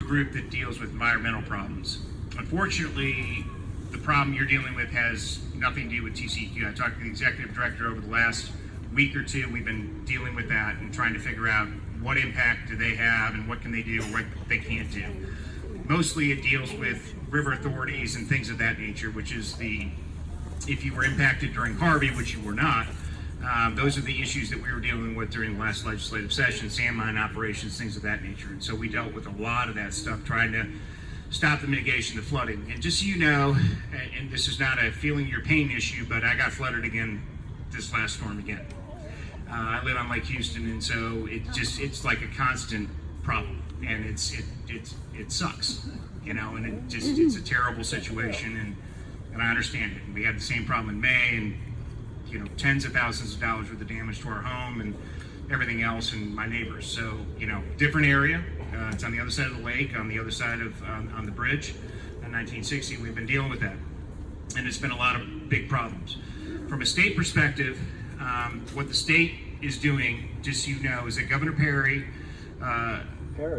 group that deals with environmental problems. Unfortunately, the problem you're dealing with has nothing to do with TCEQ. I talked to the executive director over the last week or two. We've been dealing with that and trying to figure out what impact do they have and what can they do or what they can't do. Mostly it deals with river authorities and things of that nature, which is if you were impacted during Harvey, which you were not, those are the issues that we were dealing with during the last legislative session, sand mine operations, things of that nature. And so we dealt with a lot of that stuff, trying to stop the mitigation of flooding. And just so you know, and this is not a feeling your pain issue, but I got flooded again this last storm again. I live on Lake Houston, and so it's like a constant problem, and it sucks, you know, and it's a terrible situation, and I understand it. And we had the same problem in May, and you know, tens of thousands of dollars worth of damage to our home and everything else, and my neighbors. So, you know, different area. It's on the other side of the lake, on the other side of on the bridge. In 1960, we've been dealing with that, and it's been a lot of big problems. From a state perspective, what the state is doing, just so you know, is that Governor Perry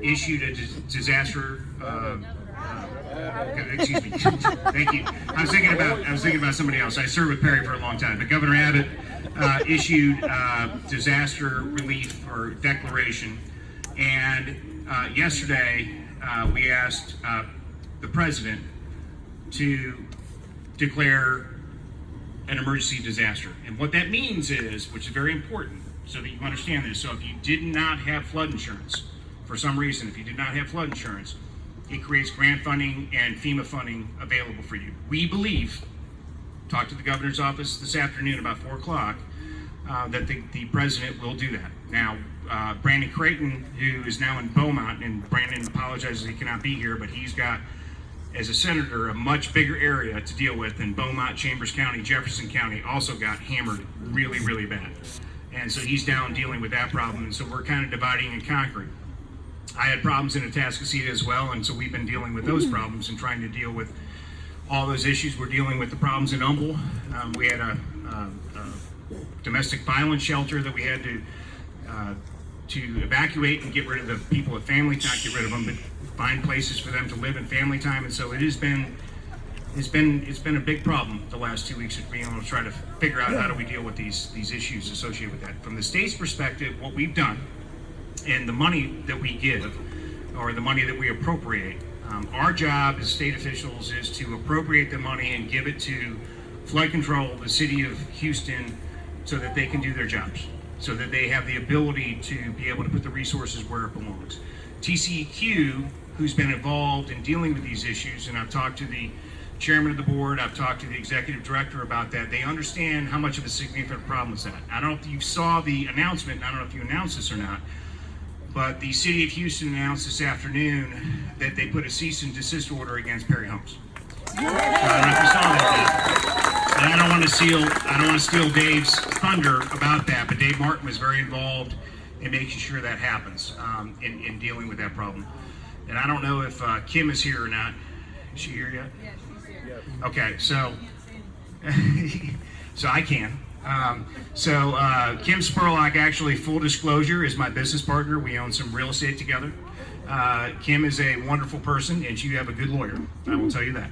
issued a disaster. Excuse me. Thank you. I was thinking about somebody else. I served with Perry for a long time, but Governor Abbott issued disaster relief or declaration, and yesterday we asked the president to declare an emergency disaster. And what that means is, which is very important, so that you understand this. So if you did not have flood insurance, for some reason, if you did not have flood insurance, it creates grant funding and FEMA funding available for you. We believe, talked to the governor's office this afternoon about 4 o'clock, that the president will do that. Now, Brandon Creighton, who is now in Beaumont, and Brandon apologizes he cannot be here, but he's got, as a senator, a much bigger area to deal with than Beaumont, Chambers County, Jefferson County also got hammered really, really bad. And so he's down dealing with that problem, and so we're kind of dividing and conquering. I had problems in Atascocita as well, and so we've been dealing with those problems and trying to deal with all those issues. We're dealing with the problems in Humble. We had a domestic violence shelter that we had to evacuate and get rid of the people at family time, not get rid of them, but find places for them to live in family time. And so it's been a big problem the last 2 weeks of being able to try to figure out how do we deal with these issues associated with that. From the state's perspective, what we've done, and the money that we give, or the money that we appropriate, our job as state officials is to appropriate the money and give it to flood control, the city of Houston, so that they can do their jobs, so that they have the ability to be able to put the resources where it belongs. TCEQ, who's been involved in dealing with these issues, and I've talked to the chairman of the board, I've talked to the executive director about that, they understand how much of a significant problem is that. I don't know if you saw the announcement, I don't know if you announced this or not, but the city of Houston announced this afternoon that they put a cease and desist order against Perry Homes. So I don't know if you saw that. And I don't want to steal Dave's thunder about that, but Dave Martin was very involved in making sure that happens in dealing with that problem. And I don't know if Kim is here or not. Is she here yet? Yeah, she's here. Okay, so I can. Kim Spurlock, actually, full disclosure, is my business partner. We own some real estate together. Kim is a wonderful person, and you have a good lawyer. I will tell you that.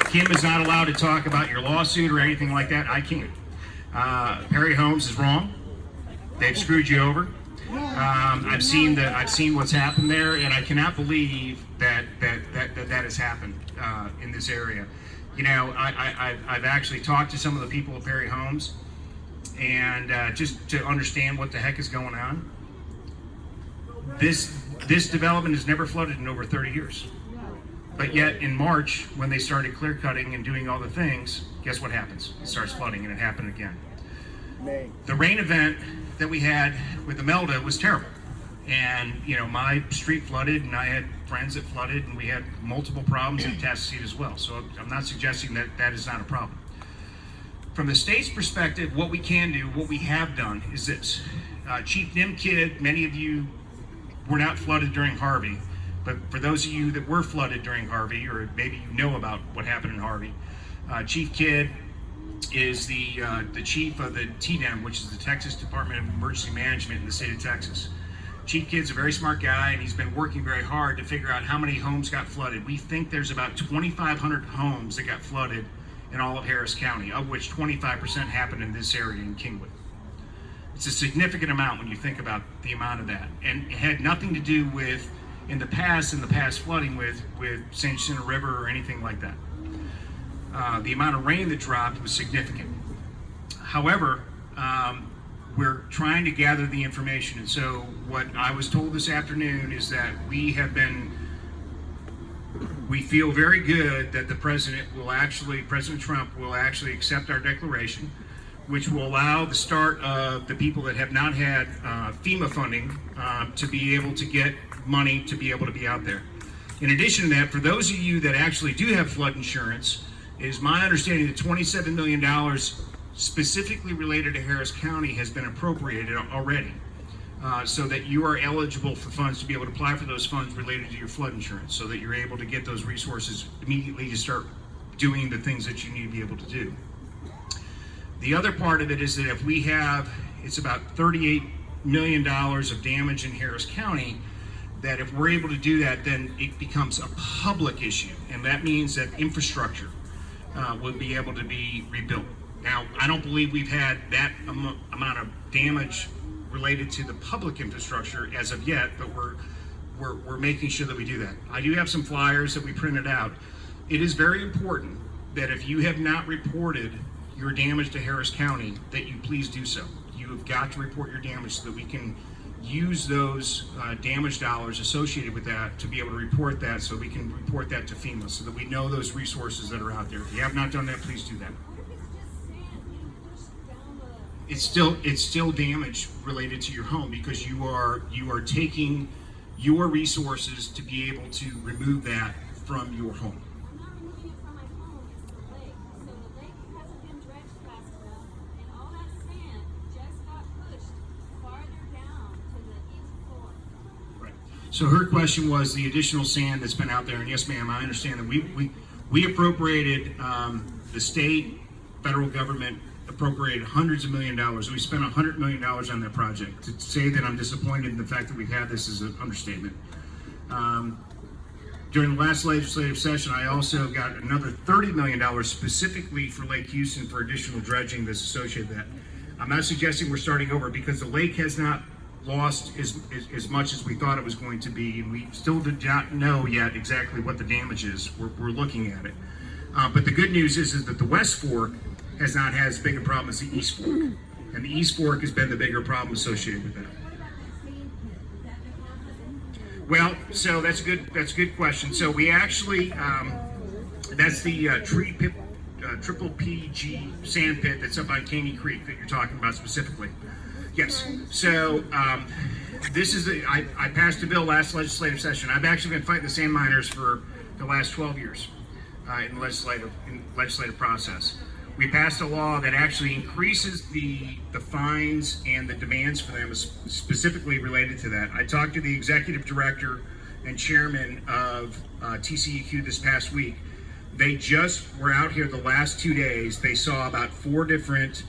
Kim is not allowed to talk about your lawsuit or anything like that. I can't. Perry Homes is wrong. They've screwed you over. I've seen what's happened there, and I cannot believe that has happened in this area. You know, I've actually talked to some of the people at Perry Homes, and just to understand what the heck is going on. This development has never flooded in over 30 years. But yet in March, when they started clear cutting and doing all the things, guess what happens? It starts flooding, and it happened again. The rain event that we had with the Melda was terrible. And, you know, my street flooded, and I had friends that flooded, and we had multiple problems in Atascocita as well. So I'm not suggesting that is not a problem. From the state's perspective, what we can do, what we have done is this. Chief Nimkid, many of you were not flooded during Harvey, but for those of you that were flooded during Harvey, or maybe you know about what happened in Harvey, Chief Kidd is the chief of the TDEM, which is the Texas Department of Emergency Management in the state of Texas. Chief Kidd's a very smart guy, and he's been working very hard to figure out how many homes got flooded. We think there's about 2,500 homes that got flooded in all of Harris County, of which 25% happened in this area in Kingwood. It's a significant amount when you think about the amount of that. And it had nothing to do with, in the past flooding with St. Jacinto River or anything like that. The amount of rain that dropped was significant. However, we're trying to gather the information. And so what I was told this afternoon is that we feel very good that President Trump will actually accept our declaration, which will allow the start of the people that have not had FEMA funding to be able to get money to be able to be out there. In addition to that, for those of you that actually do have flood insurance, it is my understanding that $27 million specifically related to Harris County has been appropriated already, so that you are eligible for funds to be able to apply for those funds related to your flood insurance, so that you're able to get those resources immediately to start doing the things that you need to be able to do. The other part of it is that if we have, it's about $38 million of damage in Harris County, that if we're able to do that, then it becomes a public issue, and that means that infrastructure will be able to be rebuilt. Now, I don't believe we've had that amount of damage related to the public infrastructure as of yet, but we're making sure that we do that. I do have some flyers that we printed out. It is very important that if you have not reported your damage to Harris County, that you please do so. You have got to report your damage so that we can use those damage dollars associated with that to be able to report that, so we can report that to FEMA so that we know those resources that are out there. If you have not done that, please do that. It's still damage related to your home, because you are taking your resources to be able to remove that from your home. I'm not removing it from my home, it's the lake. So the lake hasn't been dredged fast enough, and all that sand just got pushed farther down to the east floor. Right. So her question was the additional sand that's been out there, and yes, ma'am, I understand that we appropriated, the state, federal government appropriated hundreds of $millions. We spent $100 million on that project. To say that I'm disappointed in the fact that we've had this is an understatement. During the last legislative session, I also got another $30 million specifically for Lake Houston for additional dredging that's associated with that. I'm not suggesting we're starting over, because the lake has not lost as much as we thought it was going to be, and we still do not know yet exactly what the damage is. We're looking at it. But the good news is that the West Fork has not had as big a problem as the East Fork. And the East Fork has been the bigger problem associated with that. Well, so that's a good question. So we actually, that's the triple PG sand pit that's up on Caney Creek that you're talking about specifically. Yes. So this is I passed a bill last legislative session. I've actually been fighting the sand miners for the last 12 years in the legislative process. We passed a law that actually increases the fines and the demands for them, specifically related to that. I talked to the executive director and chairman of TCEQ this past week. They just were out here the last 2 days. They saw about 4 different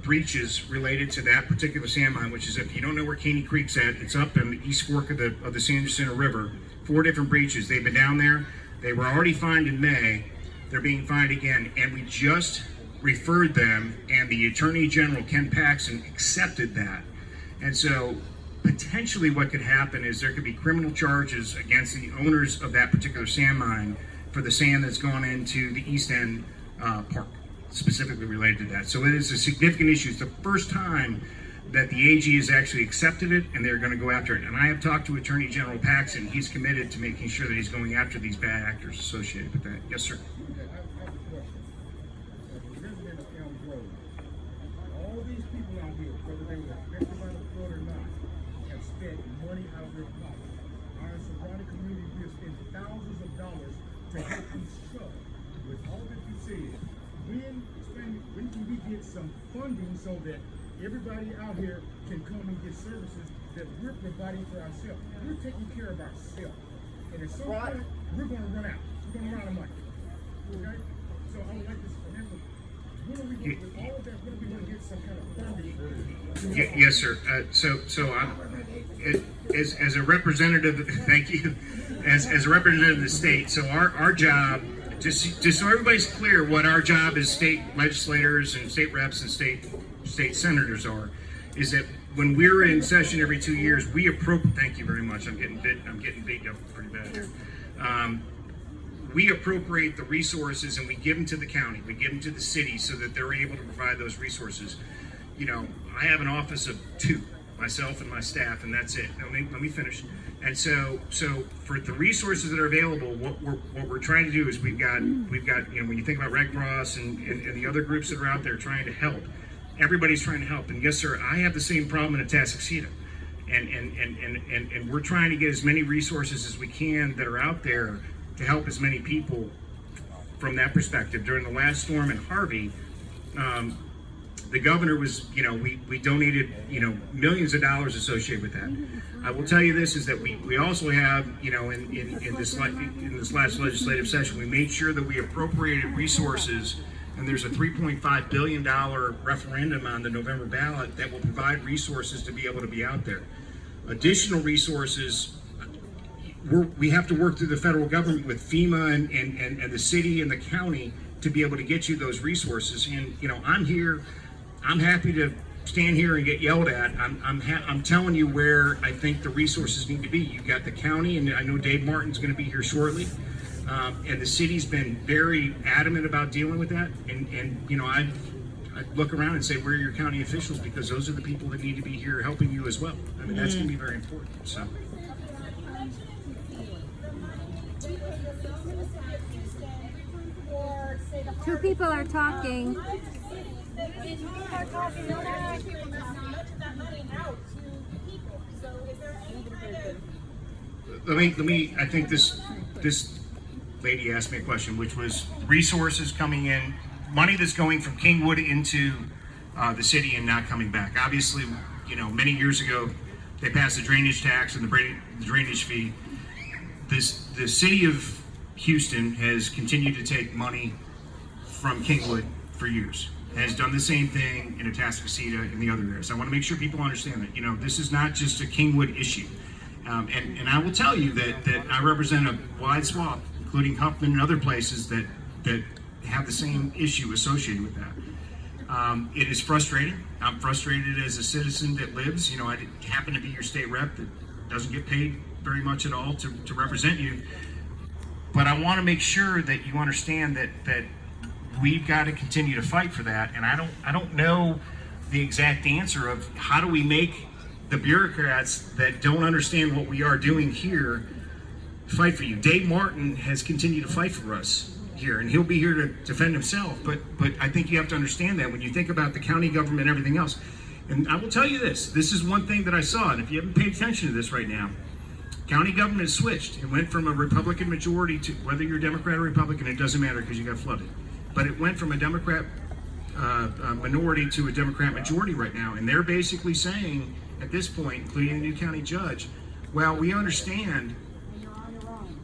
breaches related to that particular sand mine, which is, if you don't know where Caney Creek's at, it's up in the East Fork of the San Jacinto River. 4 different breaches. They've been down there. They were already fined in May. They're being fined again, and we just referred them, and the Attorney General, Ken Paxton, accepted that. And so potentially what could happen is there could be criminal charges against the owners of that particular sand mine for the sand that's gone into the East End Park, specifically related to that. So it is a significant issue. It's the first time that the AG has actually accepted it, and they're going to go after it. And I have talked to Attorney General Paxton. He's committed to making sure that he's going after these bad actors associated with that. Yes, sir. Okay, I have a question. As a resident of Elm Grove, all these people out here, whether they were affected by the flood or not, have spent money out of their pocket. Our surrounding community, we have spent thousands of dollars to help these trucks. With all that you said, when can we get some funding so that everybody out here can come and get services that we're providing for ourselves? We're taking care of ourselves. And at some point, we're going to run out. We're going to run out of money. Okay? So I would like to remember, all of that's when are we gonna get some kind of funding? Yes, sir. So I'm, as a representative, thank you, as a representative of the state. So our job, just so everybody's clear, what our job as state legislators and state reps and state senators are, is that when we're in session every 2 years, we appropriate. Thank you very much. I'm getting beat up pretty bad here. We appropriate the resources and we give them to the county, we give them to the city so that they're able to provide those resources. You know, I have an office of 2, myself and my staff, and that's it. Let me finish. And so for the resources that are available, what we're trying to do is we've got you know, when you think about Red Cross and the other groups that are out there trying to help, everybody's trying to help. And yes, sir, I have the same problem in Atascocita. And we're trying to get as many resources as we can that are out there to help as many people from that perspective. During the last storm in Harvey, the governor was, you know, we donated, you know, millions of dollars associated with that. I will tell you this, is that we also have, you know, in this last legislative session, we made sure that we appropriated resources, and there's a $3.5 billion referendum on the November ballot that will provide resources to be able to be out there. Additional resources, we have to work through the federal government with FEMA and the city and the county to be able to get you those resources. And you know, I'm here, I'm happy to stand here and get yelled at. I'm telling you where I think the resources need to be. You've got the county, and I know Dave Martin's going to be here shortly, and the city's been very adamant about dealing with that. And you know, I look around and say, where are your county officials? Because those are the people that need to be here helping you as well. I mean, that's going to be very important. So. Two people are talking. Let me, I think this lady asked me a question, which was resources coming in, money that's going from Kingwood into the city and not coming back. Obviously, you know, many years ago, they passed the drainage tax and the drainage fee. The city of Houston has continued to take money from Kingwood for years. Has done the same thing in Atascocita and the other areas. I want to make sure people understand that, you know, this is not just a Kingwood issue. And I will tell you that I represent a wide swath, including Huffman and other places that have the same issue associated with that. It is frustrating. I'm frustrated as a citizen that lives, you know, I happen to be your state rep that doesn't get paid very much at all to represent you. But I want to make sure that you understand that we've got to continue to fight for that. And I don't know the exact answer of how do we make the bureaucrats that don't understand what we are doing here fight for you. Dave Martin has continued to fight for us here, and he'll be here to defend himself. But I think you have to understand that when you think about the county government and everything else. And I will tell you this is one thing that I saw, and if you haven't paid attention to this right now, county government has switched. It went from a Republican majority to, whether you're Democrat or Republican, it doesn't matter because you got flooded. But it went from a Democrat minority to a Democrat majority right now. And they're basically saying, at this point, including the new county judge, well, we understand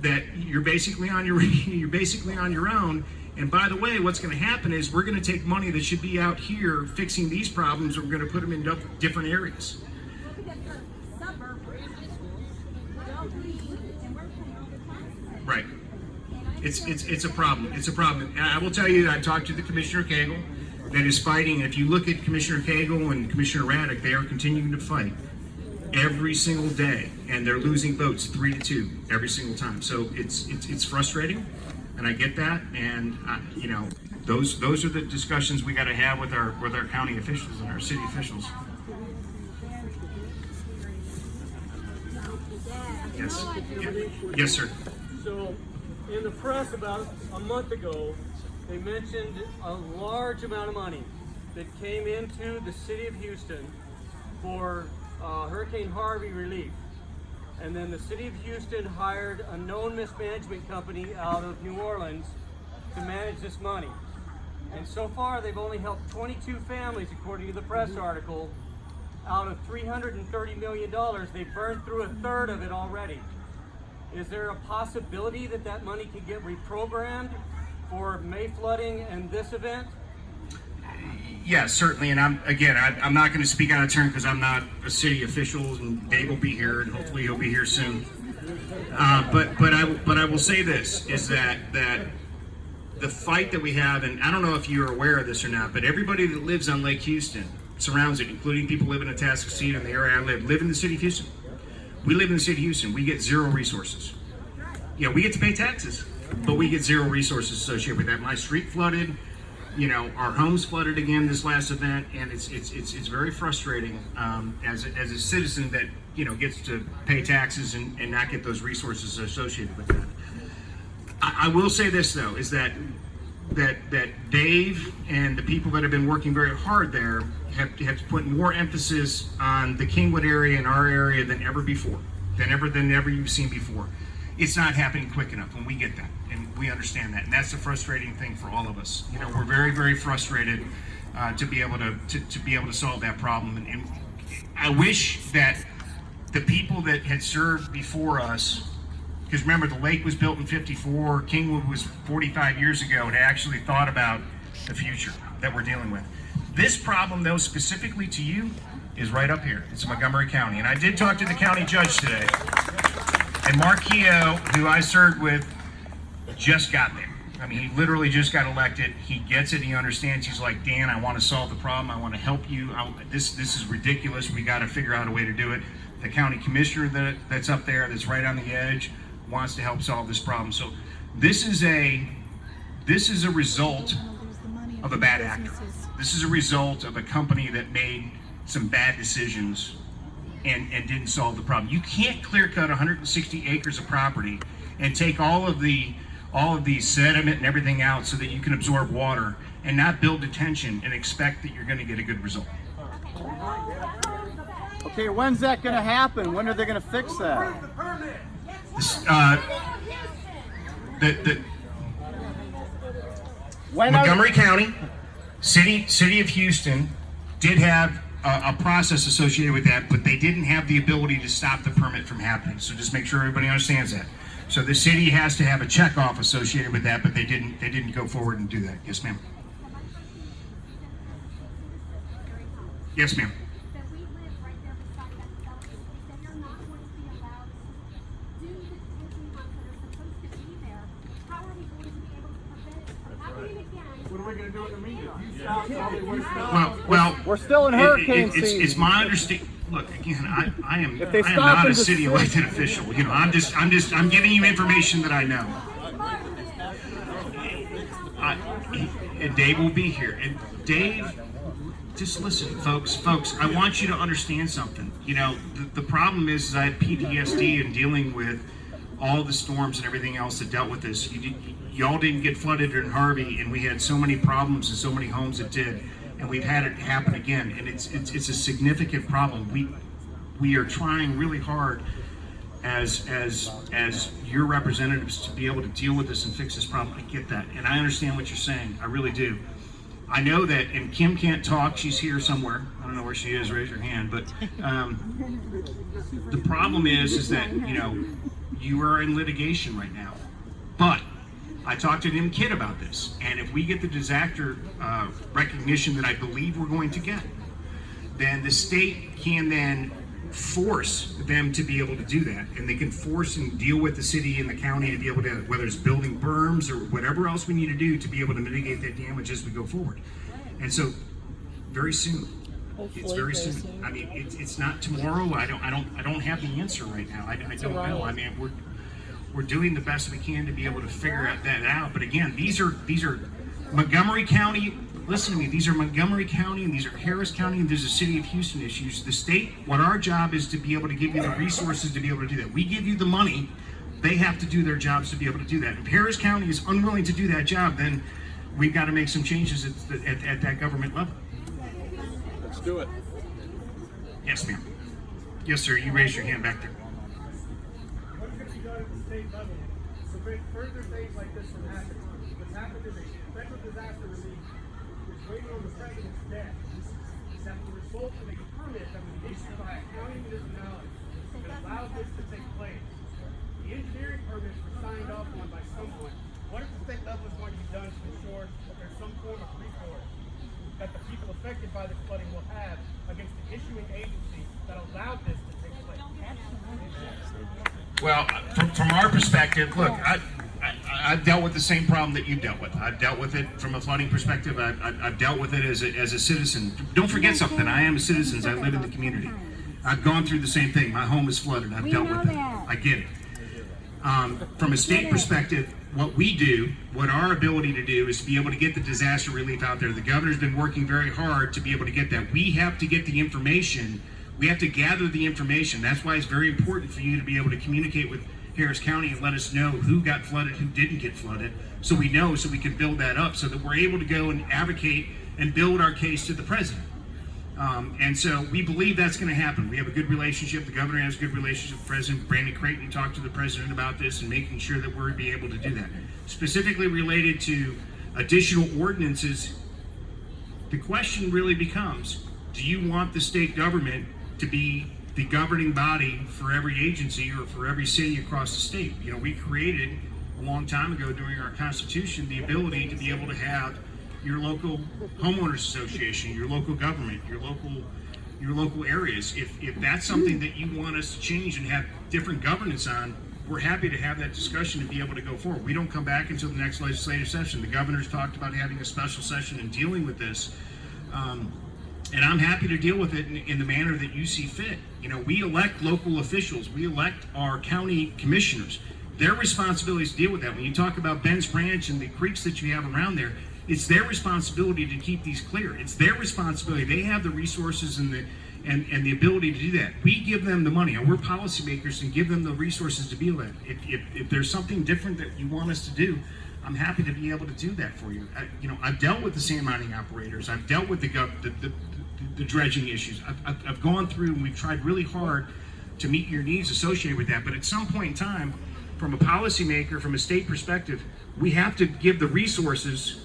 that you're basically on your own. And by the way, what's going to happen is we're going to take money that should be out here fixing these problems, and we're going to put them in different areas. Right. It's a problem. It's a problem. And I will tell you, I talked to the Commissioner Cagle that is fighting. If you look at Commissioner Cagle and Commissioner Raddick, they are continuing to fight every single day, and they're losing votes 3-2 every single time. So it's frustrating, and I get that. And you know, those are the discussions we got to have with our county officials and our city officials. Yes. Yeah. Yes, sir. So, in the press about a month ago, they mentioned a large amount of money that came into the city of Houston for Hurricane Harvey relief. And then the city of Houston hired a known mismanagement company out of New Orleans to manage this money. And so far, they've only helped 22 families, according to the press article. Out of $330 million, they've burned through a third of it already. Is there a possibility that money could get reprogrammed for May flooding and this event? Yeah, certainly, and I'm not going to speak out of turn because I'm not a city official, and Dave will be here, and hopefully he'll be here soon. But I will say this is that the fight that we have, and I don't know if you're aware of this or not, but everybody that lives on Lake Houston surrounds it, including people living in Atascocita and the area I live in the city of Houston. We live in the city of Houston. We get zero resources. Yeah, we get to pay taxes, but we get zero resources associated with that. My street flooded. You know, our homes flooded again this last event, and it's very frustrating as a citizen that, you know, gets to pay taxes and not get those resources associated with that. I will say this though, is that Dave and the people that have been working very hard there have put more emphasis on the Kingwood area and our area than ever before, than ever you've seen before. It's not happening quick enough, and we get that, and we understand that, and that's the frustrating thing for all of us. You know, we're very, very frustrated to be able to solve that problem, and I wish that the people that had served before us, because remember the lake was built in '54, Kingwood was 45 years ago, and actually thought about the future that we're dealing with. This problem, though, specifically to you, is right up here. It's Montgomery County, and I did talk to the county judge today. And Mark Keogh, who I served with, just got there. I mean, he literally just got elected. He gets it. He understands. He's like, Dan, I want to solve the problem. I want to help you. This is ridiculous. We got to figure out a way to do it. The county commissioner that's up there, that's right on the edge, wants to help solve this problem. So this is a result of a bad actor. This is a result of a company that made some bad decisions and didn't solve the problem. You can't clear cut 160 acres of property and take all of the sediment and everything out so that you can absorb water and not build detention and expect that you're going to get a good result. Okay, when's that going to happen? When are they going to fix that? Montgomery County, City of Houston did have a process associated with that, but they didn't have the ability to stop the permit from happening. So just make sure everybody understands that. So the city has to have a checkoff associated with that, but they didn't go forward and do that. Yes, ma'am. Yes, ma'am. That we live right there beside that development. They said you're not going to be allowed to do the detention ponds that are supposed to be there. How are we going to be able to prevent it from happening again? What are we going to do in the meantime? You stop, probably we're stopped. Well, We're still in hurricane season. It's my understanding. Look, again, I am If they stop not in a the city city- elected official. You know, I'm giving you information that I know. And Dave will be here. And Dave, just listen, folks. I want you to understand something. You know, the problem is I have PTSD in dealing with all the storms and everything else that dealt with this. Y'all didn't get flooded in Harvey, and we had so many problems and so many homes that did, and we've had it happen again, and it's a significant problem. We are trying really hard as your representatives to be able to deal with this and fix this problem. I get that, and I understand what you're saying. I really do. I know that, and Kim can't talk. She's here somewhere. I don't know where she is. Raise your hand. But the problem is that, you know, you are in litigation right now. But I talked to Tim Kidd about this, and if we get the disaster recognition that I believe we're going to get, then the state can then force them to be able to do that, and they can force and deal with the city and the county to be able to, whether it's building berms or whatever else we need to do to be able to mitigate that damage as we go forward. And so, very soon. It's very soon. I mean, it's not tomorrow. I don't have the answer right now. I don't know. I mean, we're doing the best we can to be able to figure that out. But again, these are Montgomery County. Listen to me. These are Montgomery County and these are Harris County and there's a City of Houston issues. The state, what our job is to be able to give you the resources to be able to do that. We give you the money. They have to do their jobs to be able to do that. If Harris County is unwilling to do that job, then we've got to make some changes at that government level. Let's do it. Yes, ma'am. Yes, sir. You raised your hand back there. What's going to be done at the state level to prevent further things like this from happening? What's happened is a federal disaster relief is waiting on the president's desk. That the result of a permit that was issued by a county municipality that allowed this to take place. The engineering permits were signed off on by someone. What if the state level is going to be done to ensure that there's some form of recourse? that the people affected by this flooding will have against the issuing agency that allowed this to take place. Well, from our perspective, look, I've dealt with the same problem that you've dealt with. I've dealt with it from a flooding perspective. I've dealt with it as a citizen. Don't forget something. I am a citizen. I live in the community. I've gone through the same thing. My home is flooded. I've dealt with it. I get it. From a state perspective, what we do, what our ability to do is to be able to get the disaster relief out there. The governor's been working very hard to be able to get that. We have to get the information. We have to gather the information. That's why it's very important for you to be able to communicate with Harris County and let us know who got flooded, who didn't get flooded, so we know, so we can build that up, so that we're able to go and advocate and build our case to the president. And so we believe that's going to happen. We have a good relationship. The governor has a good relationship with President Brandon Creighton. Talked to the president about this and making sure that we're be able to do that. Specifically related to additional ordinances, the question really becomes, do you want the state government to be the governing body for every agency or for every city across the state? You know, we created a long time ago during our Constitution the ability to be able to have your local homeowners association, your local government, your local areas. If that's something that you want us to change and have different governance on, we're happy to have that discussion and be able to go forward. We don't come back until the next legislative session. The governor's talked about having a special session and dealing with this. And I'm happy to deal with it in the manner that you see fit. You know, we elect local officials. We elect our county commissioners. Their responsibility is to deal with that. When you talk about Ben's Branch and the creeks that you have around there, it's their responsibility to keep these clear. It's their responsibility. They have the resources and the ability to do that. We give them the money, and we're policymakers and give them the resources to be able to. If there's something different that you want us to do, I'm happy to be able to do that for you. I've dealt with the sand mining operators. I've dealt with the dredging issues. I've gone through, and we've tried really hard to meet your needs associated with that. But at some point in time, from a policymaker, from a state perspective, we have to give the resources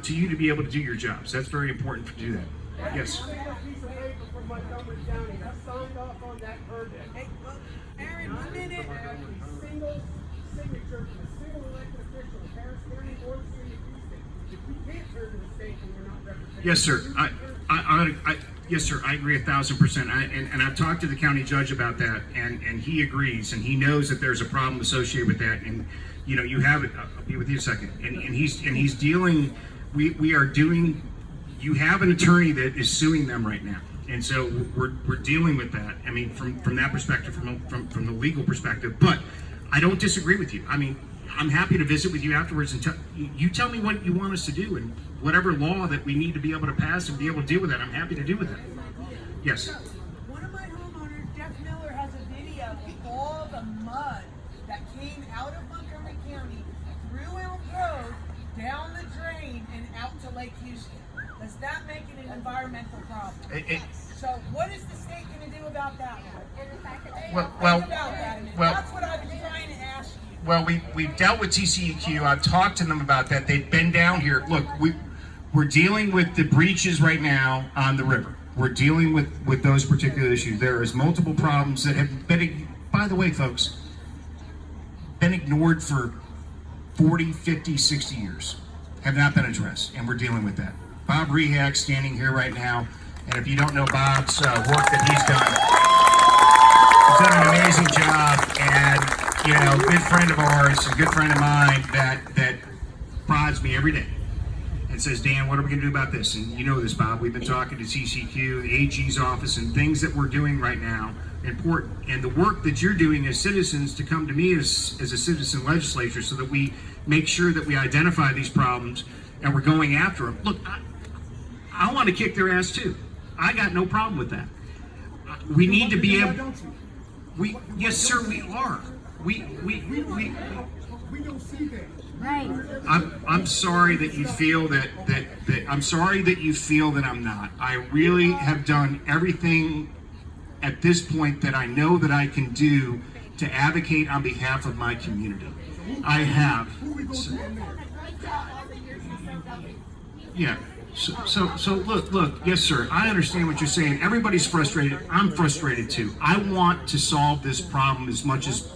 to you to be able to do your jobs. That's very important to do that. Yes. From Montgomery County that signed off on that permit. Hey, look, Aaron, 1 minute. A single signature from a single elected official of Harris County or the city of Houston. If we can't turn to the state and we're not represented. Yes, sir. Yes, sir. I agree 1,000%. And I've talked to the county judge about that, and he agrees, and he knows that there's a problem associated with that. And you know, you have it. I'll be with you a second. And he's dealing. We are doing. You have an attorney that is suing them right now. And so we're dealing with that. I mean, from that perspective, from the legal perspective. But I don't disagree with you. I mean, I'm happy to visit with you afterwards and you tell me what you want us to do and whatever law that we need to be able to pass and be able to deal with that. I'm happy to do with that. Yes. One of my homeowners, Jeff Miller, has a video of all the mud that came out of Montgomery County through Elm Grove, down the drain, and out to Lake Houston. Does that make it an environmental problem? So what is the state going to do about that one? That's what I've been trying to ask you. Well, we've dealt with TCEQ. I've talked to them about that. They've been down here. Look, we're dealing with the breaches right now on the river. We're dealing with those particular issues. There is multiple problems that have been, by the way, folks, been ignored for 40, 50, 60 years. Have not been addressed, and we're dealing with that. Bob Rehak standing here right now, and if you don't know Bob's work that he's done an amazing job, and you know, a good friend of ours, a good friend of mine that prods me every day and says, Dan, what are we going to do about this? And you know this, Bob. We've been talking to TCQ, the AG's office, and things that we're doing right now important. And the work that you're doing as citizens to come to me as a citizen legislature so that we make sure that we identify these problems and we're going after them. Look, I want to kick their ass too. I got no problem with that. We need to be able. Yes, sir, we are. We don't see that. Right. I'm sorry that you feel that I'm sorry that you feel that I'm not. I really have done everything at this point that I know that I can do to advocate on behalf of my community. I have. Yeah. So look, yes, sir, I understand what you're saying. Everybody's frustrated. I'm frustrated too. I want to solve this problem as much as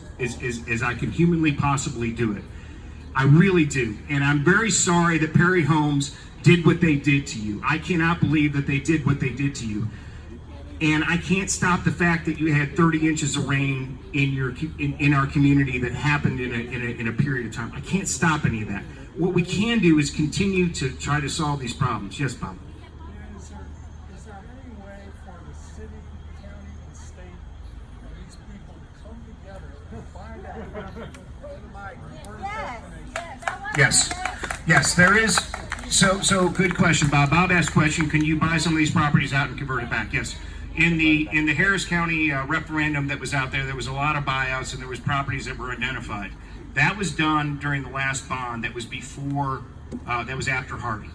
I can humanly possibly do it. I really do. And I'm very sorry that Perry Homes did what they did to you. I cannot believe that they did what they did to you. And I can't stop the fact that you had 30 inches of rain in our community that happened in a period of time. I can't stop any of that. What we can do is continue to try to solve these problems. Yes, Bob. Is there any way for the city, county, and state and these people to come together to find out what happened to my first destination? Yes, there is. So good question, Bob. Bob asked a question. Can you buy some of these properties out and convert it back? Yes. In the Harris County referendum that was out there, there was a lot of buyouts and there was properties that were identified. That was done during the last bond. That was before. That was after Harvey.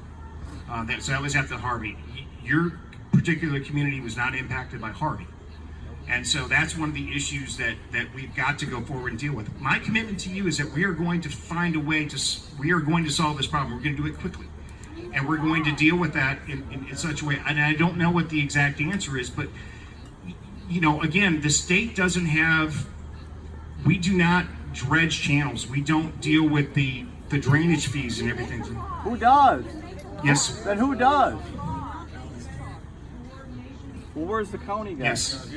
So that was after Harvey. Your particular community was not impacted by Harvey. And so that's one of the issues that we've got to go forward and deal with. My commitment to you is that we are going to find a way we are going to solve this problem. We're going to do it quickly. And we're going to deal with that in such a way. And I don't know what the exact answer is, but, you know, again, the state doesn't have, we do not dredge channels. We don't deal with the drainage fees and everything. Who does? Yes. Then who does? Well, where's the county guy? Yes.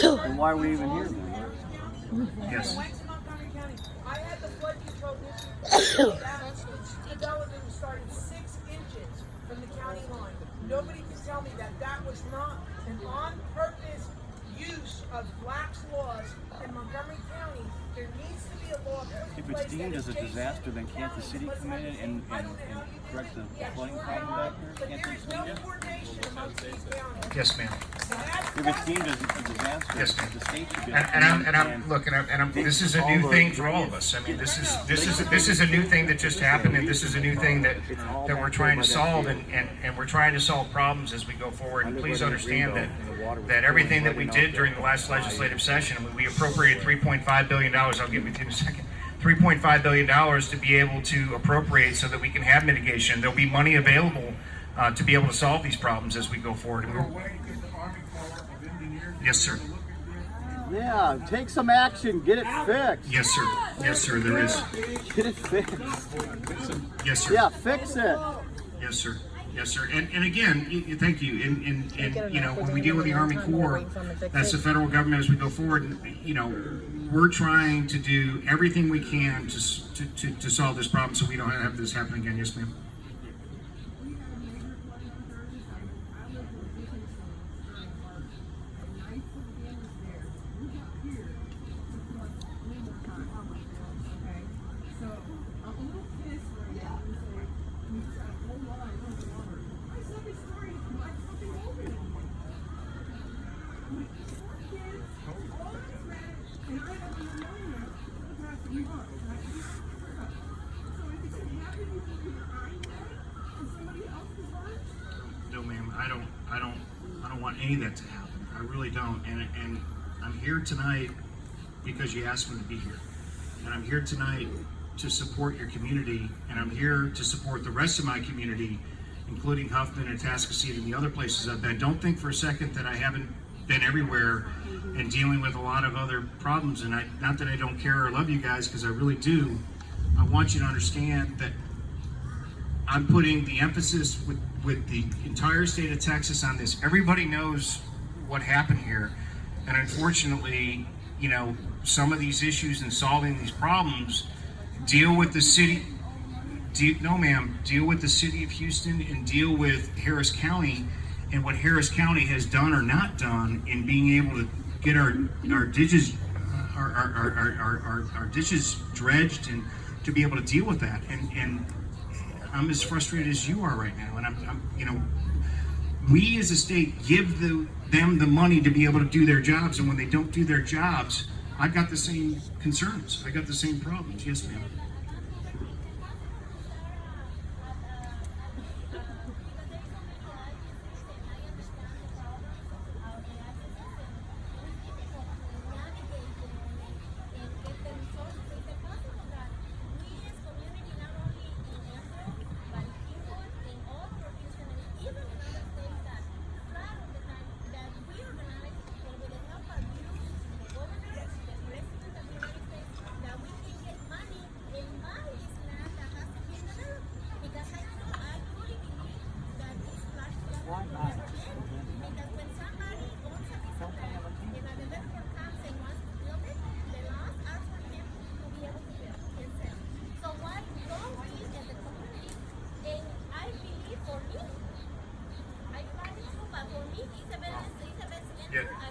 And why are we even here then? Yes. Went to Montgomery County. I had the flood control district. Development started 6 inches from the county line. Nobody can tell me that that was not an on-purpose use of Black's laws in Montgomery County. There needs to be a law put in If place it's deemed that as a is Jason disaster, then can't the city come in and correct the flooding problem back But there? there is no coordination amongst these counties. Yes, ma'am. If it's deemed as a disaster, Yes, ma'am. the state should be. This is a new thing for all of us. I mean, this is a new thing that just happened, and this is a new thing that we're trying to solve, and we're trying to solve problems as we go forward. And please understand that everything that we did during the last legislative session, we appropriated $3.5 billion. I'll get with you in a second. $3.5 billion to be able to appropriate so that we can have mitigation. There'll be money available to be able to solve these problems as we go forward. Yes, sir. Yeah, take some action, get it fixed. Yes, sir. Yes, sir. There is. Get it fixed. Yes, sir. Yeah, fix it. Yes, sir. Yes, sir. And again, thank you. And you know, when we deal with the Army Corps, that's the federal government as we go forward. You know, we're trying to do everything we can to solve this problem so we don't have this happen again. Yes, ma'am. No, ma'am. I don't want any of that to happen. I really don't. And I'm here tonight because you asked me to be here. And I'm here tonight to support your community, and I'm here to support the rest of my community, including Huffman and Atascocita and the other places I've been. Don't think for a second that I haven't been everywhere and dealing with a lot of other problems. And not that I don't care or love you guys, because I really do. I want you to understand that I'm putting the emphasis with the entire state of Texas on this. Everybody knows what happened here. And unfortunately, you know, some of these issues and solving these problems deal with the city. No, ma'am. Deal with the city of Houston and deal with Harris County and what Harris County has done or not done in being able to get our ditches our ditches dredged and to be able to deal with that. And I'm as frustrated as you are right now. And I'm you know, we as a state give them the money to be able to do their jobs, and when they don't do their jobs, I've got the same concerns. I got the same problems. Yes, ma'am.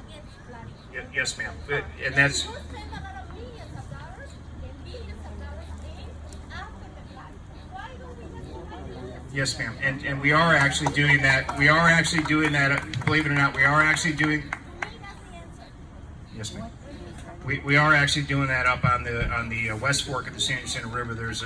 against flooding. Yes, ma'am. And that's, You spend a lot of millions of dollars in after the flood. Why don't we just flood? yes, ma'am. And we are actually doing that. We are actually doing that. Believe it or not, we are actually doing. To me, that's the answer. Yes, ma'am. We are actually doing that up on the West Fork of the San Jacinto River. There's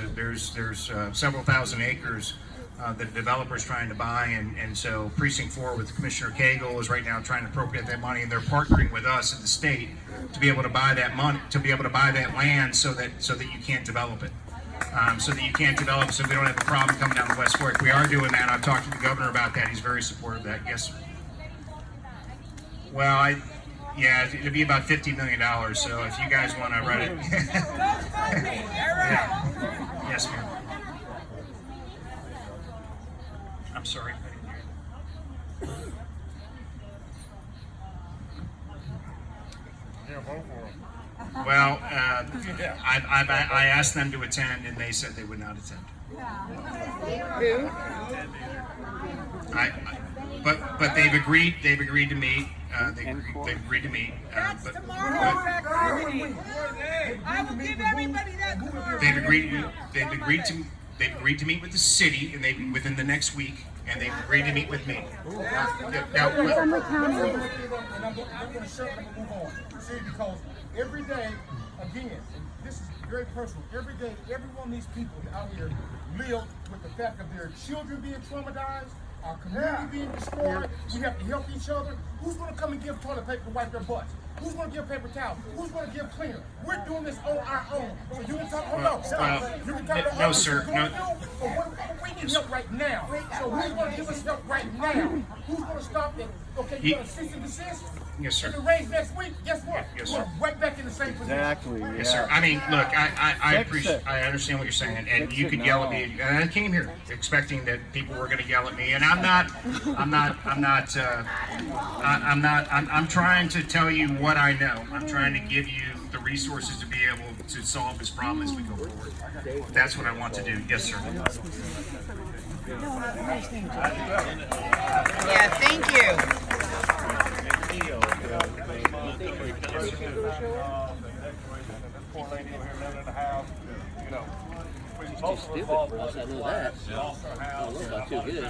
several thousand acres that the developer's trying to buy, and so Precinct 4 with Commissioner Cagle is right now trying to appropriate that money, and they're partnering with us in the state to be able to buy that money, to be able to buy that land, so that you can't develop it. So that you can't develop, so we don't have a problem coming down the West Fork. We are doing that. I've talked to the governor about that. He's very supportive of that. Yes. Well, yeah, it'd be about $50 million. So if you guys want to run it, yeah. Yes, ma'am. I'm sorry. I didn't hear you. Yeah, vote for him. Well, I asked them to attend, and they said they would not attend. But they've agreed. They've agreed to meet. They've agreed to meet. That's tomorrow's activity. I will give everybody that card. They've agreed to meet with the city, and within the next week, and they've agreed to meet with me. Now, And I'm going to shut up and move on. See, because every day, again, and this is very personal, every day, every one of these people out here live with the fact of their children being traumatized, our community being destroyed. We have to help each other. Who's going to come and give toilet paper to wipe their butts? Who's going to give paper towels? Who's going to give cleaner? We're doing this on our own. So you can talk. Hold on. You can talk about no, what sir. we're going to do, but we need help right now. So who's going to give us help right now? Who's going to stop it? Okay, you're going to cease and desist? Yes, sir. If it rains next week, guess what? Yes, We're sir. right back in the same position. Exactly. Yes, sir. I mean, look, I appreciate, I understand what you're saying, and you could yell at me. And I came here expecting that people were going to yell at me, and I'm trying to tell you what I know. I'm trying to give you the resources to be able to solve this problem as we go forward. That's what I want to do. Yes, sir. Yeah, thank you. Poor lady over here living in the house, you know. Stupid for us, I know that. Lost our house. I don't know about too good.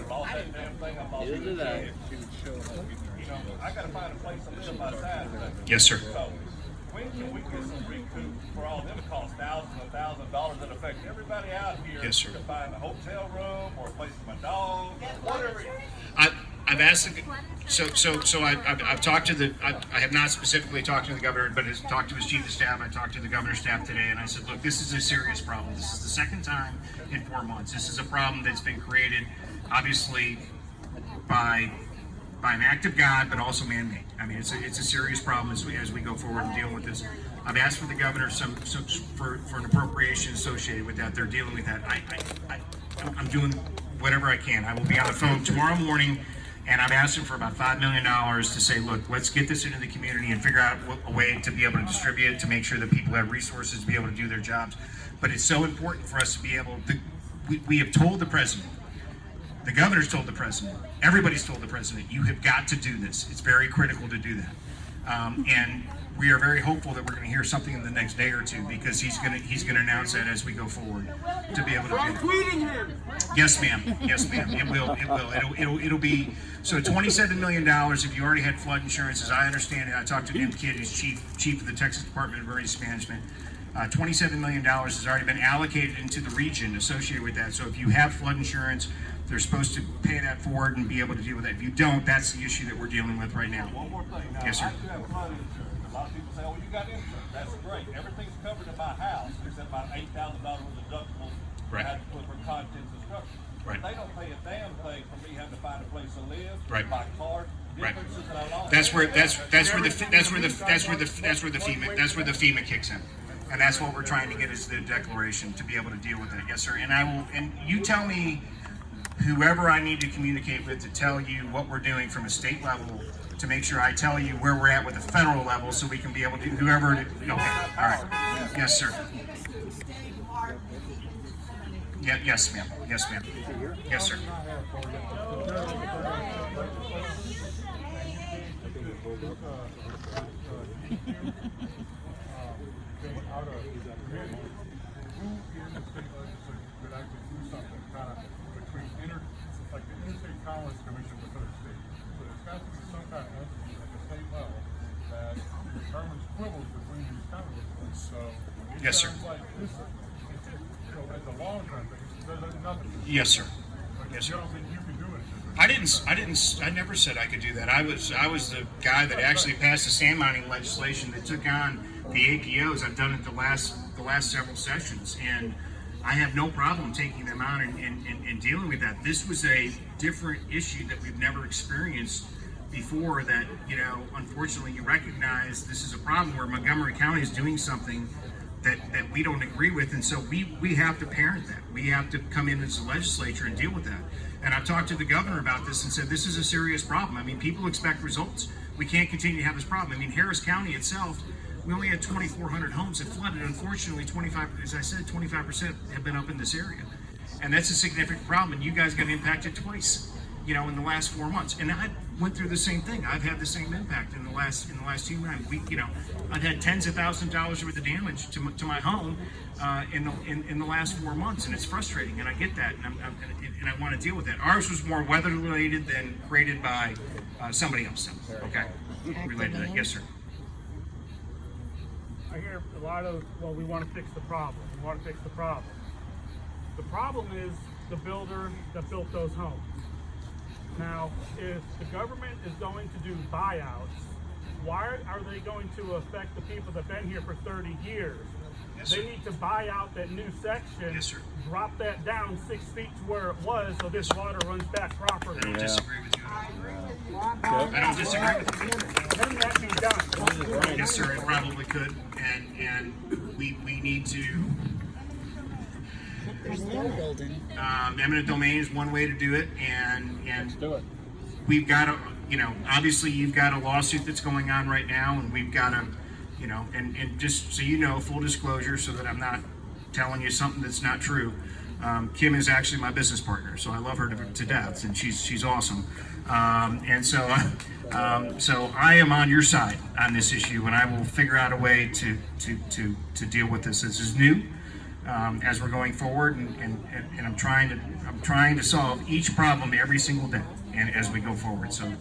Lost that damn thing. I lost Neither did I. You know, I gotta find a place to live myself. Yes, sir. So, when can we get some recoup for all them costs, thousands and thousands of dollars that affect everybody out here? Yes, sir. To find a hotel room or a place for my dog, whatever. I've asked the, I've talked to the, I have not specifically talked to the governor, but has talked to his chief of staff. I talked to the governor's staff today, and I said, look, this is a serious problem. This is the second time in 4 months. This is a problem that's been created, obviously, by an act of God, but also man-made. I mean, it's a serious problem as we go forward and deal with this. I've asked for the governor for an appropriation associated with that. They're dealing with that. I'm doing whatever I can. I will be on the phone tomorrow morning. And I've asked him for about $5 million to say, look, let's get this into the community and figure out a way to be able to distribute it, to make sure that people have resources to be able to do their jobs. But it's so important for us to be able to, we have told the president, the governor's told the president, everybo's told the president, you have got to do this. It's very critical to do that. And we are very hopeful that we're going to hear something in the next day or two, because he's going to announce that as we go forward to be able to do that. Tweeting him. Yes, ma'am. Yes, ma'am. It will. It'll be, so $27 million if you already had flood insurance, as I understand it. I talked to Jim Kidd, who's chief of the Texas Department of Emergency Management. $27 million has already been allocated into the region associated with that. So if you have flood insurance, they're supposed to pay that forward and be able to deal with that. If you don't, that's the issue that we're dealing with right now. One more thing. Now, Yes, sir. I do have flood insurance. A lot of people say, "Oh, you got insurance. That's great. Everything's covered in my house, except about $8,000 worth of deductibles Right. I had to put for contents and structure." Right. They don't pay a damn thing for me having to find a place to live. Right. My car. Right. Differences that I lost. That's where the FEMA kicks in, and that's what we're trying to get is the declaration to be able to deal with that. Yes, sir. And I will. And you tell me whoever I need to communicate with to tell you what we're doing from a state level, to make sure I tell you where we're at with the federal level, so we can be able to whoever. Okay. All right. Yes, sir. Yeah. Yes, ma'am. Yes, ma'am. Yes, sir. out of committee, who in the state legislature could actually do something kind of between like the Interstate Commerce Commission with other states. So there's got to be some kind of entity at the state level that determines quibbles between these commerce. So it Yes, sir. sounds like this, as a long-term thing, there's nothing. Yes, sir. But Yes, you sir. don't think you can do it? I never said I could do that. I was the guy that actually passed the sand mining legislation that took on the APOs. I've done it the last several sessions, and I have no problem taking them on and dealing with that. This was a different issue that we've never experienced before, that, unfortunately you recognize this is a problem where Montgomery County is doing something that we don't agree with, and so we have to parent that. We have to come in as a legislature and deal with that. And I've talked to the governor about this and said this is a serious problem. I mean, people expect results. We can't continue to have this problem. I mean, Harris County itself, we only had 2,400 homes that flooded. Unfortunately, 25% have been up in this area, and that's a significant problem. And you guys got impacted twice, in the last 4 months. And I went through the same thing. I've had the same impact in the last 2 months. I've had tens of thousands of dollars worth of damage to my home in the last 4 months, and it's frustrating. And I get that, and I want to deal with that. Ours was more weather related than created by somebody else. Okay, related to that. Yes, sir. I hear a lot of, well, we want to fix the problem. We want to fix the problem. The problem is the builder that built those homes. Now, if the government is going to do buyouts, why are they going to affect the people that have been here for 30 years? Yes, They sir. need to buy out that new section, Yes, sir. drop that down 6 feet to where it was so this water runs back properly. I don't disagree with you. I don't disagree with you. Can that be done? Yes, sir, it probably could, and we need to. Eminent domain is one way to do it, and Do it. we've got to, obviously you've got a lawsuit that's going on right now, and we've got to, and just so you know, full disclosure, so that I'm not telling you something that's not true. Kim is actually my business partner, so I love her to death, and she's awesome. And so I am on your side on this issue, and I will figure out a way to deal with this. This is new as we're going forward, and I'm trying to solve each problem every single day, and as we go forward. So.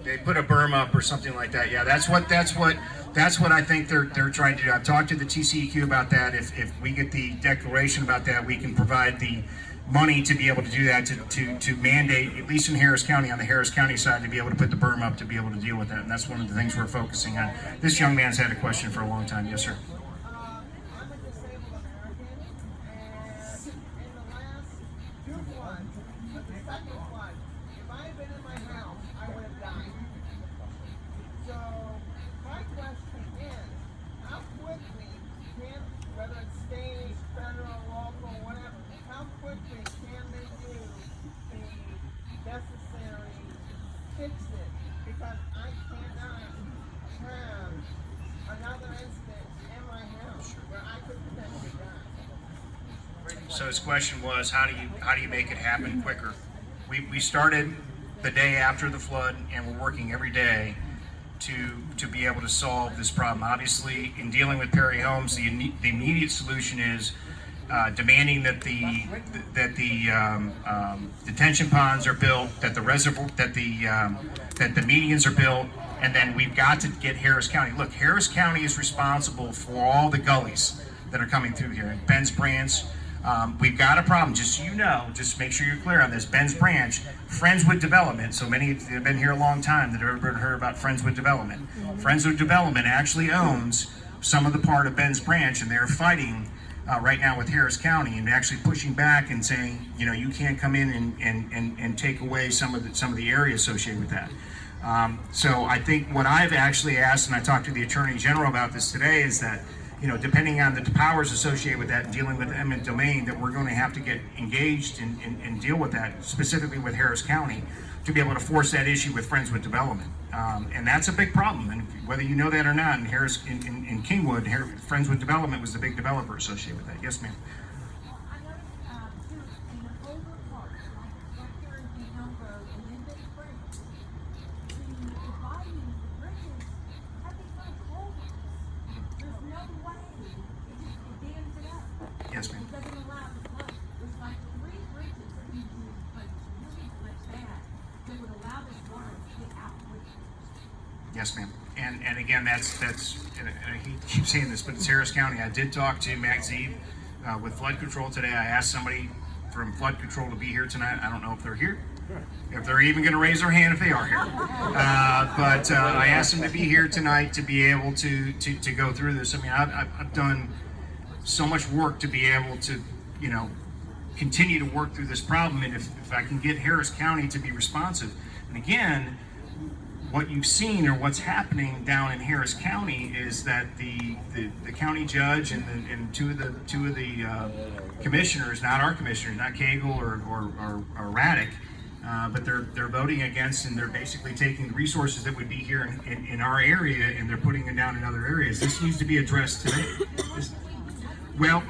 They put a berm up or something like that. Yeah, that's what I think they're trying to do. I've talked to the TCEQ about that. If we get the declaration about that, we can provide the money to be able to do that, to mandate, at least in Harris County, on the Harris County side, to be able to put the berm up to be able to deal with that. And that's one of the things we're focusing on. This young man's had a question for a long time. Yes, sir. I'm a disabled American, and in the last 2 floods, the second flood, if I had been in my house, I would have died. So, my question is, how quickly can, whether it's state, federal, local, whatever, how quickly can they do the necessary fixes? Because I cannot have another incident in my house where I could potentially die. So his question was, how do you make it happen quicker? We started the day after the flood, and we're working every day to be able to solve this problem. Obviously, in dealing with Perry Homes, the immediate solution is demanding that the detention ponds are built, that the reservoir, that the medians are built, and then we've got to get Harris County. Look, Harris County is responsible for all the gullies that are coming through here. In Ben's Branch, we've got a problem, just so you know, just make sure you're clear on this. Ben's Branch, Friendswood Development, so many of you have been here a long time that have heard about Friendswood Development. Friendswood Development actually owns some of the part of Ben's Branch, and they're fighting right now with Harris County and actually pushing back and saying, you can't come in and take away some of the area associated with that. So I think what I've actually asked, and I talked to the Attorney General about this today, is that you know, depending on the powers associated with that and dealing with eminent domain, that we're going to have to get engaged and deal with that, specifically with Harris County, to be able to force that issue with Friends with Development. And that's a big problem. And whether you know that or not, in Kingwood, Friends with Development was the big developer associated with that. Yes, ma'am. I noticed, too, in the older parts, like right there in Elm Grove and then Big Spring, the dividing the bridges have become holes. There's no way. It dams it up. Yes, ma'am. It doesn't allow the flood. There's like 3 bridges that need to be replaced really much bad that would allow this water to get out quicker. Yes, ma'am. And again, that's and I keep saying this, but it's Harris County. I did talk to Matt Zeeb with flood control today. I asked somebody from flood control to be here tonight. I don't know if they're here, if they're even going to raise their hand if they are here. But I asked them to be here tonight to be able to go through this. I mean, I've done so much work to be able to, you know, continue to work through this problem. And if I can get Harris County to be responsive, and again, what you've seen or what's happening down in Harris County is that the county judge and two of the commissioners, not our commissioners, not Cagle or Raddick, but they're voting against, and they're basically taking the resources that would be here in our area and they're putting them down in other areas. This needs to be addressed today. Well,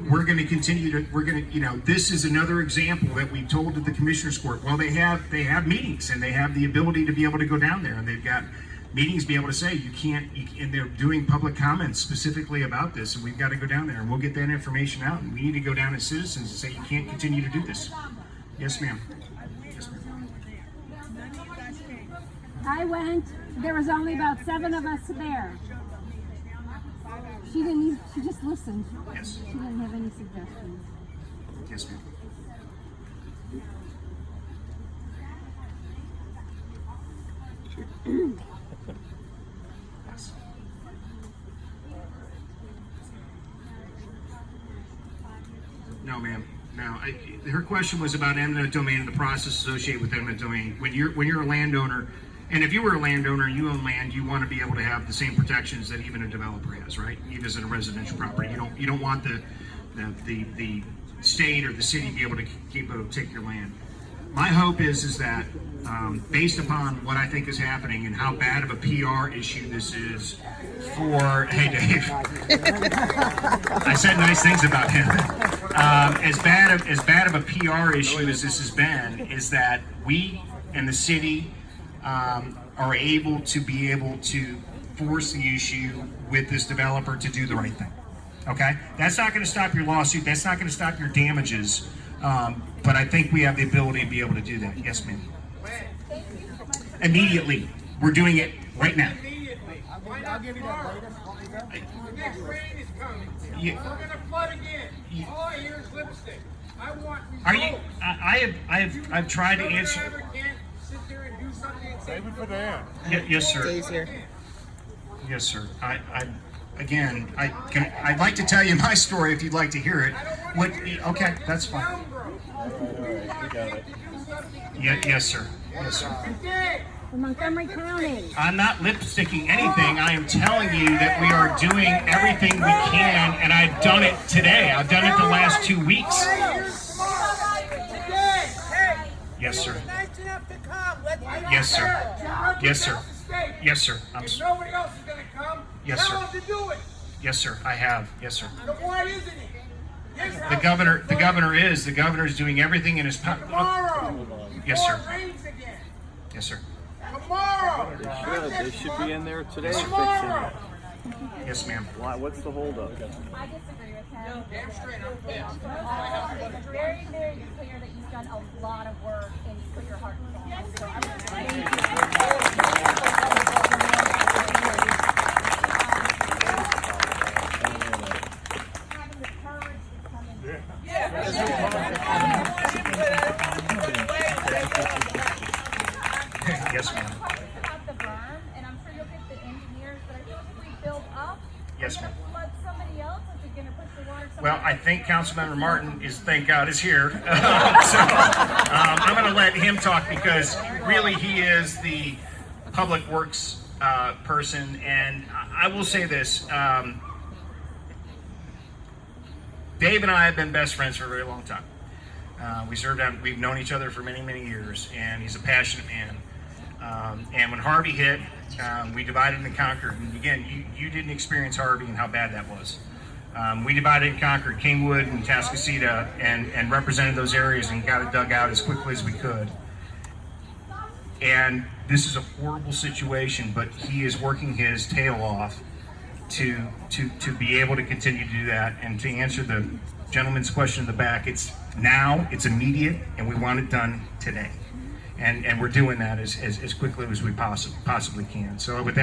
we're going to continue to, you know, this is another example that we told to the Commissioners Court. Well, they have meetings and they have the ability to be able to go down there, and they've got meetings to be able to say you can't, and they're doing public comments specifically about this, and we've got to go down there and we'll get that information out, and we need to go down as citizens and say you can't continue to do this. Yes, ma'am. Yes, ma'am. I went. There was only about 7 of us there. She didn't even, she just listened. Yes. She didn't have any suggestions. Yes, ma'am. Yes. No, ma'am. No. Her question was about eminent domain and the process associated with eminent domain. When you're a landowner, and if you were a landowner and you own land, you want to be able to have the same protections that even a developer has, right? Even as in a residential property, you don't want the state or the city to be able to take your land. My hope is that based upon what I think is happening and how bad of a PR issue this is for, hey Dave, I said nice things about him. As bad of a PR issue as this has been, is that we and the city are able to force the issue with this developer to do the right thing. Okay, that's not going to stop your lawsuit. That's not going to stop your damages. But I think we have the ability to be able to do that. Yes, ma'am. Immediately, we're doing it right now. I'll give you that later. The next rain is coming. Yeah. We're gonna flood again. All I hear is lipstick. I want results. Are you? I've tried to answer. Governor Abbott can't sit there and do something and say, Save it for the end. Yes, sir. Yes, sir. I'd like to tell you my story if you'd like to hear it. Okay, that's fine. Elm Grove. We want him to do something. Yes, sir. Yes, sir. Today. From Montgomery County. I'm not lip-sticking anything. I am telling you that we are doing everything we can, and I've done it today. I've done it the last 2 weeks. Today. Hey. Yes, sir. Nice enough to come. Let's get Yes, sir. out there. Yes, sir. Represent the state. Yes, sir. If nobody else is gonna come, Yes, tell sir. them to do it. Yes, sir. I have. Yes, sir. So why isn't he? His The house governor is doing everything in his power. tomorrow. Yes, sir. Before it rains again. Yes, sir. Tomorrow. They should be in there today Tomorrow. fixing it. Yes, ma'am. Why, what's the holdup? I disagree with him. Damn straight, I'm pissed. It's very, very clear that you've done a lot of work and you put your heart and soul into it. So I would having the courage to come in. Yes, ma'am. About the berm, and I'm sure you'll get the engineers, but I feel like if we build up, Yes, we're ma'am. gonna flood somebody else. Is it gonna push the water somewhere Well, I else? think Councilmember Martin is, thank God, is here. I'm going to let him talk because really he is the public works person. And I will say this, Dave and I have been best friends for a very long time. We've known each other for many, many years, and he's a passionate man. And when Harvey hit, we divided and conquered. And again, you didn't experience Harvey and how bad that was. We divided and conquered Kingwood and Tascasita and represented those areas and got it dug out as quickly as we could. And this is a horrible situation, but he is working his tail off to be able to continue to do that. And to answer the gentleman's question in the back, it's now, it's immediate, and we want it done today. And we're doing that as quickly as we possibly can. So with that.